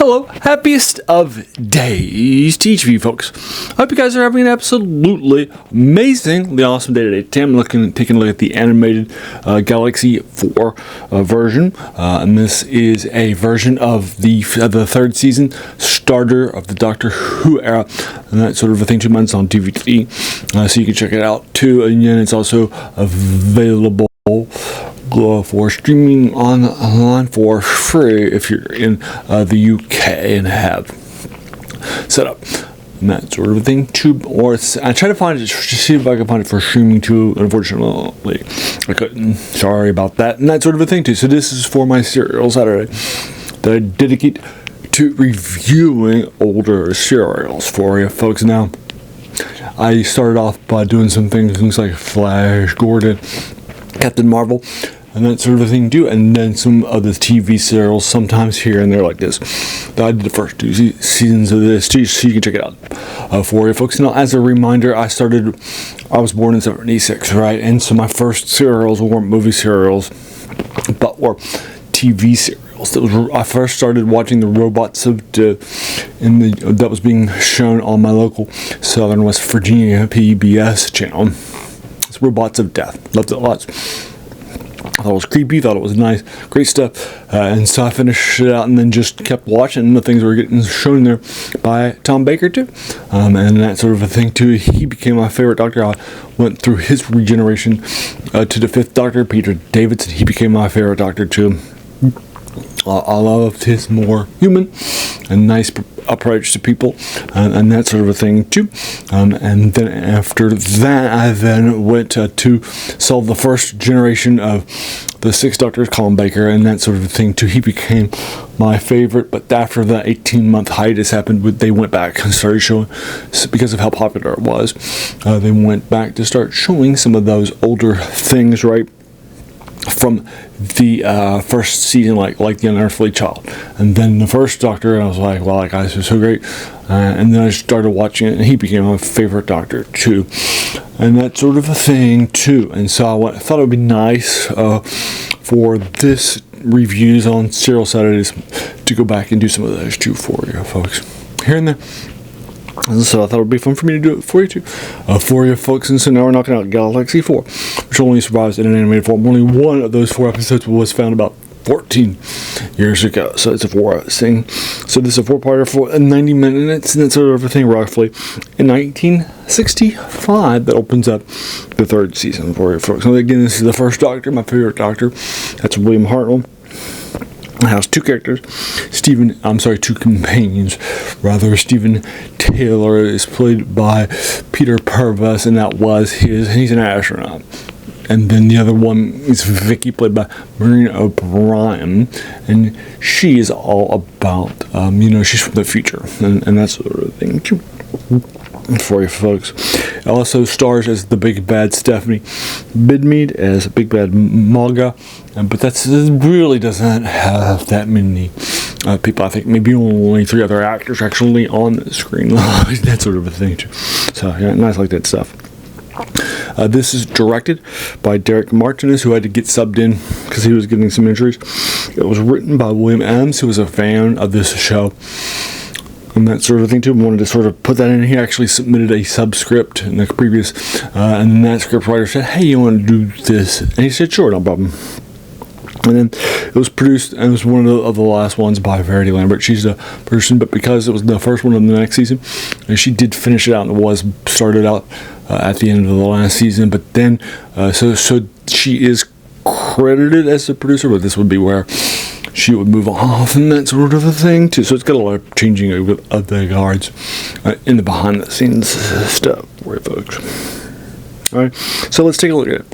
Hello, happiest of days to each of you folks. I hope you guys are having an absolutely amazingly awesome day today. Today I'm taking a look at the animated Galaxy 4 version, and this is a version of the third season starter of the Doctor Who era, and that sort of a thing. 2 months on DVD, so you can check it out too. And then it's also available for streaming online for free if you're in the UK and have set up and that sort of thing too. Or I try to find it, just see if I can find it for streaming too. Unfortunately, I couldn't. Sorry about that, and that sort of a thing too. So this is for my Serial Saturday that I dedicate to reviewing older serials for you folks. Now, I started off by doing some things like Flash Gordon, Captain Marvel, and that sort of thing too, and then some other TV serials sometimes here and there like this. I did the first 2 seasons of this too, so you can check it out for you folks. Now, as a reminder, I was born in 76, right? And so my first serials weren't movie serials, but were TV serials. I first started watching the Robots of Death that was being shown on my local Southern West Virginia PBS channel. It's Robots of Death. Loved it lots. I thought it was creepy, thought it was nice, great stuff, and so I finished it out and then just kept watching the things were getting shown there by Tom Baker too, and that sort of a thing too. He became my favorite Doctor. I went through his regeneration to the 5th Doctor, Peter Davidson. He became my favorite Doctor too. I loved his more human and nice approach to people, and that sort of a thing too. And then after that, I then went to solve the first generation of the 6th Doctor, Colin Baker, and that sort of a thing too. He became my favorite, but after the 18-month hiatus happened, they went back and started showing, because of how popular it was, they went back to start showing some of those older things, right? From the first season, like The Unearthly Child, and then the first Doctor, and I was like, wow, that guy's so great. And then I started watching it, and he became my favorite Doctor too, and that sort of a thing too. And so I thought it would be nice for this reviews on Serial Saturdays to go back and do some of those too for you folks here and there. And so I thought it would be fun for me to do it for you too, for you folks. And so now we're knocking out Galaxy 4, which only survives in an animated form. Only one of those 4 episodes was found about 14 years ago. So it's a 4-hour thing. So this is a 4-parter for 90 minutes, and that sort of a thing roughly in 1965 that opens up the 3rd season for you folks. So again, this is the first Doctor, my favorite Doctor. That's William Hartnell. It has 2 characters, 2 companions, rather. Stephen Taylor is played by Peter Purves, and he's an astronaut. And then the other one is Vicky, played by Maureen O'Brien, and she is all about, she's from the future, and that sort of thing too. For you folks. It also stars as the big bad Stephanie Bidmead as Big Bad Malga, but that really doesn't have that many people. I think maybe only 3 other actors actually on the screen. That sort of a thing too. So yeah, nice like that stuff. This is directed by Derek Martinez, who had to get subbed in because he was getting some injuries. It was written by William Adams, who was a fan of this show, and that sort of thing too. I wanted to sort of put that in. He actually submitted a subscript in the previous, and then that script writer said, "Hey, you want to do this?" And he said, "Sure, no problem." And then it was produced, and it was one of the last ones by Verity Lambert. She's the person, but because it was the first one of the next season, and she did finish it out, and it was started out at the end of the last season. But then, so she is credited as the producer, but this would be where she would move off and that sort of a thing too. So it's got a lot of changing of the guards in the behind the scenes stuff for you folks. Alright, so let's take a look at it.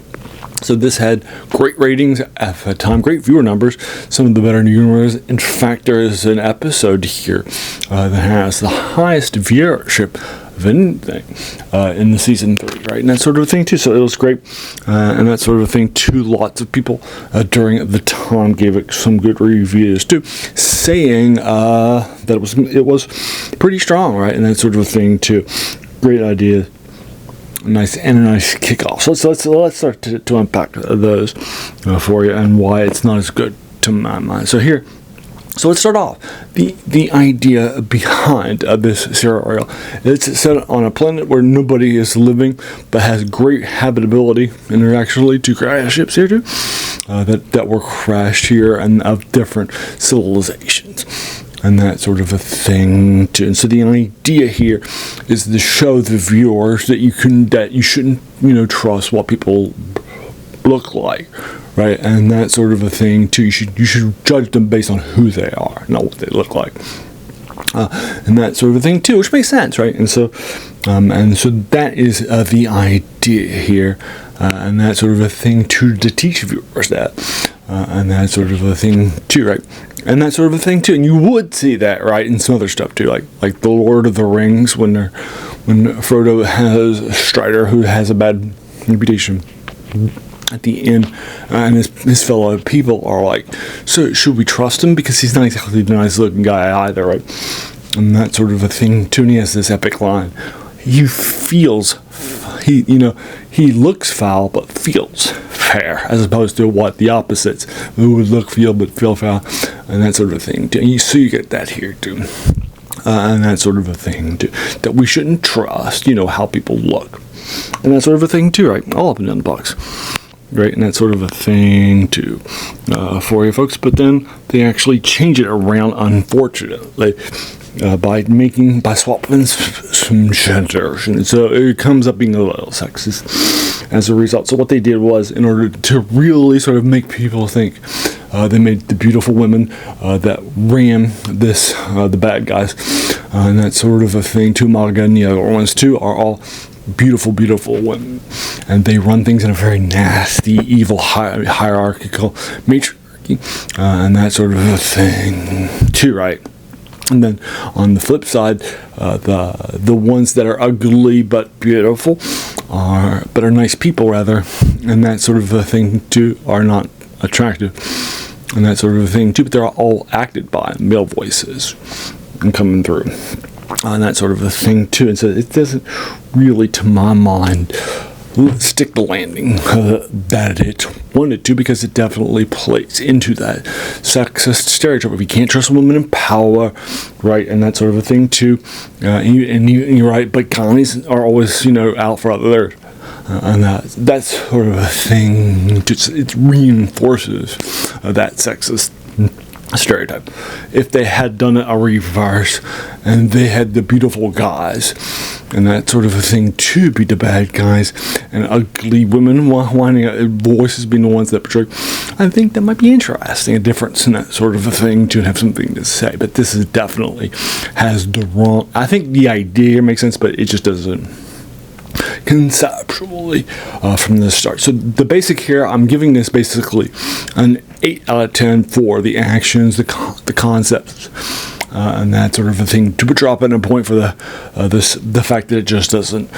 So this had great ratings at the time, great viewer numbers, some of the better viewers. In fact, there is an episode here that has the highest viewership of anything in the season 3, right? And that sort of thing too. So it was great, and that sort of thing too. Lots of people during the time gave it some good reviews too, saying that it was pretty strong, right? And that sort of thing too. Great idea. Nice kickoff. So let's start to unpack those for you and why it's not as good to my mind. So here So let's start off. The idea behind this scenario. It's set on a planet where nobody is living, but has great habitability. And there are actually 2 crash ships here too, that were crashed here, and of different civilizations, and that sort of a thing too. And so the idea here is to show the viewers that you shouldn't trust what people look like, right? And that sort of a thing too. You should judge them based on who they are, not what they look like, and that sort of a thing too, which makes sense, right? And so that is the idea here, and that sort of a thing too, to teach viewers that, and that sort of a thing too, right? And that sort of a thing too. And you would see that, right, in some other stuff too, like the Lord of the Rings, when Frodo has Strider, who has a bad reputation at the end, and his fellow people are like, so should we trust him, because he's not exactly the nice looking guy either, right? And that sort of a thing too. And he has this epic line: he looks foul but feels fair, as opposed to what the opposites, who would look, feel, but feel foul, and that sort of thing too. And so you get that here too, and that sort of a thing too, that we shouldn't trust how people look, and that sort of a thing too, right? All up and down the box, right? And that sort of a thing too, for you folks. But then they actually change it around, unfortunately, by swapping some genders, and so it comes up being a little sexist as a result. So what they did was, in order to really sort of make people think, they made the beautiful women that ran this, the bad guys, and that sort of a thing too. Maga and the other ones too are all beautiful women, and they run things in a very nasty, evil, hierarchical matriarchy, and that sort of a thing too, right? And then on the flip side, the ones that are ugly but beautiful are nice people rather, and that sort of a thing too, are not attractive, and that sort of a thing too. But they're all acted by male voices and coming through, and that sort of a thing too. And so it doesn't really, to my mind, stick the landing that it wanted to, because it definitely plays into that sexist stereotype. If you can't trust women in power, right, and that sort of a thing too, and you're right, but guys are always out for others, and that's sort of a thing. It reinforces that sexist stereotype. If they had done it a reverse, and they had the beautiful guys and that sort of a thing to be the bad guys, and ugly women whining out, voices being the ones that portray, I think that might be interesting, a difference in that sort of a thing to have something to say. But this is definitely has the wrong, I think the idea makes sense, but it just doesn't conceptually from the start. So the basic here, I'm giving this basically an 8 out of 10 for the actions, the concepts, and that sort of a thing. To drop in a point for the fact that it just doesn't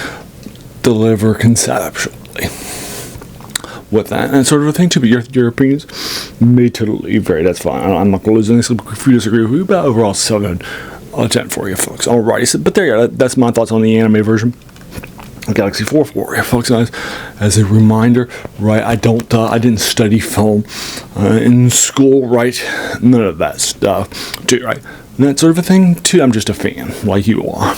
deliver conceptually with that sort of a thing too. But your opinions may totally vary. That's fine. I'm not going to lose anything if you disagree with me. But overall, 7 out of 10 for you folks. Alrighty, so, but there you go. That's my thoughts on the anime version. Galaxy 4 for you folks. As a reminder, right, I didn't study film in school, right? None of that stuff too, right? And that sort of a thing too. I'm just a fan like you are,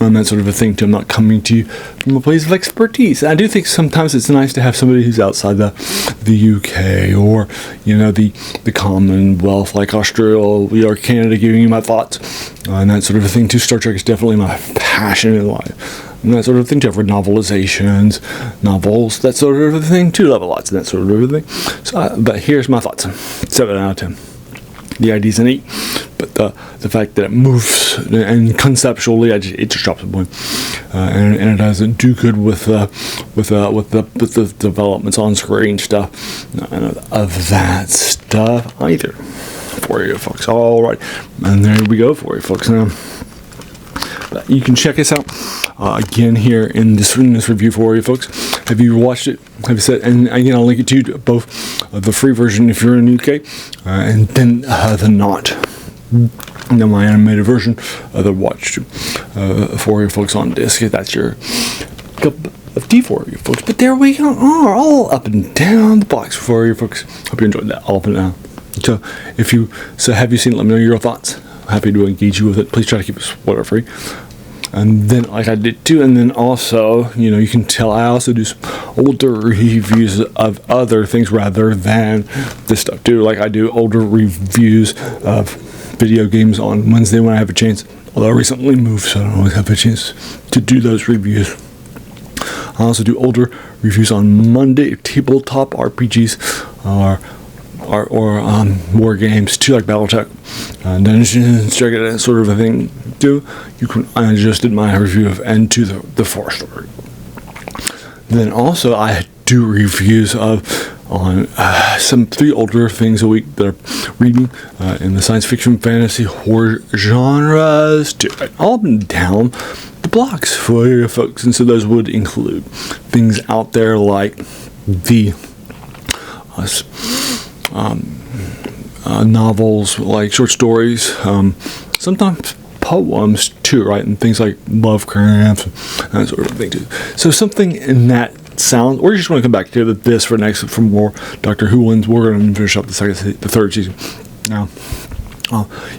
and that sort of a thing too. I'm not coming to you from a place of expertise. I do think sometimes it's nice to have somebody who's outside the UK, or the Commonwealth, like Australia or Canada, giving you my thoughts, and that sort of a thing too. Star Trek is definitely my passion in life, and that sort of thing too. For novelizations, novels, that sort of a thing too. Love lots and that sort of thing. So, but here's my thoughts: 7 out of 10. The ID's an 8, but the fact that it moves and conceptually, it just drops a point, and it doesn't do good with the developments on screen stuff, none of that stuff either. For you folks, all right, and there we go for you folks. Now, you can check us out again here in this review for you folks. Have you watched it? Have you said? And again, I'll link it to you, both the free version if you're in the UK, and then the not. And then my animated version, the watch for you folks on disc. That's your cup of tea for you folks. But there we go, all up and down the box for you folks. Hope you enjoyed that. All up and down. So have you seen it? Let me know your thoughts. Happy to engage you with it. Please try to keep it spoiler free. And then, like I did too, and then also, you can tell I also do some older reviews of other things rather than this stuff too. Like I do older reviews of video games on Wednesday when I have a chance. Although I recently moved, so I don't always have a chance to do those reviews. I also do older reviews on Monday, tabletop RPGs or war games too, like BattleTech, Dungeons, that sort of a thing too. I just did my review of Into the Forest Story. Then also I do reviews on some 3 older things a week that I'm reading in the science fiction, fantasy, horror genres too. All up and down the blocks for you folks, and so those would include things out there like the novels, like short stories, sometimes poems too, right? And things like Lovecraft and that sort of thing too. So something in that sound, or you just want to come back to this for more Doctor Who ones. We're going to finish up the 3rd season now.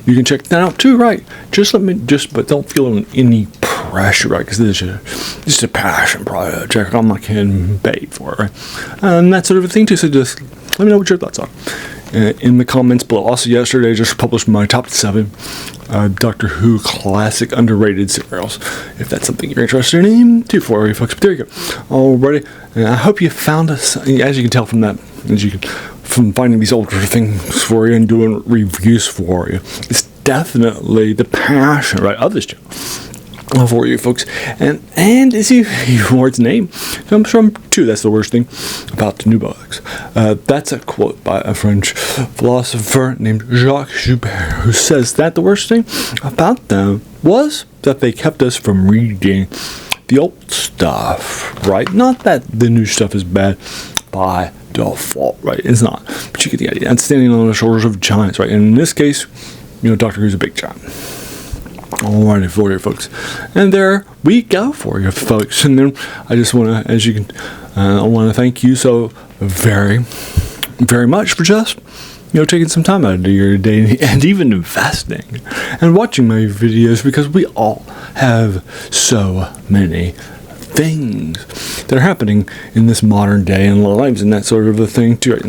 You can check that out too, right? But don't feel any pressure, right? Because this is just a passion project. I'm not getting paid for it, right? And that sort of thing too. So just let me know what your thoughts are in the comments below. Also, yesterday I just published my top 7 Doctor Who classic underrated serials. If that's something you're interested in, too, for you folks. But there you go. Alrighty, and I hope you found us. As you can tell from from finding these older things for you and doing reviews for you, it's definitely the passion, right, of this channel for you folks. And as its name comes from too, that's the worst thing about the new books. That's a quote by a French philosopher named Jacques Joubert, who says that the worst thing about them was that they kept us from reading the old stuff, right? Not that the new stuff is bad by default, right? It's not, but you get the idea. And standing on the shoulders of giants, right? And in this case, Doctor Who's a big giant. Alrighty for you folks, and there we go for you folks. And then I just want to, I want to thank you so very, very much for just taking some time out of your day and even investing and watching my videos, because we all have so many things that are happening in this modern day and lives and that sort of a thing too, right?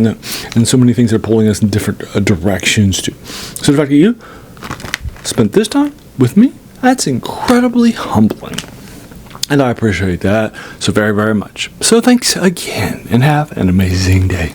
And so many things are pulling us in different directions too. So the fact that you spent this time with me, that's incredibly humbling, and I appreciate that so very, very much. So thanks again, and have an amazing day.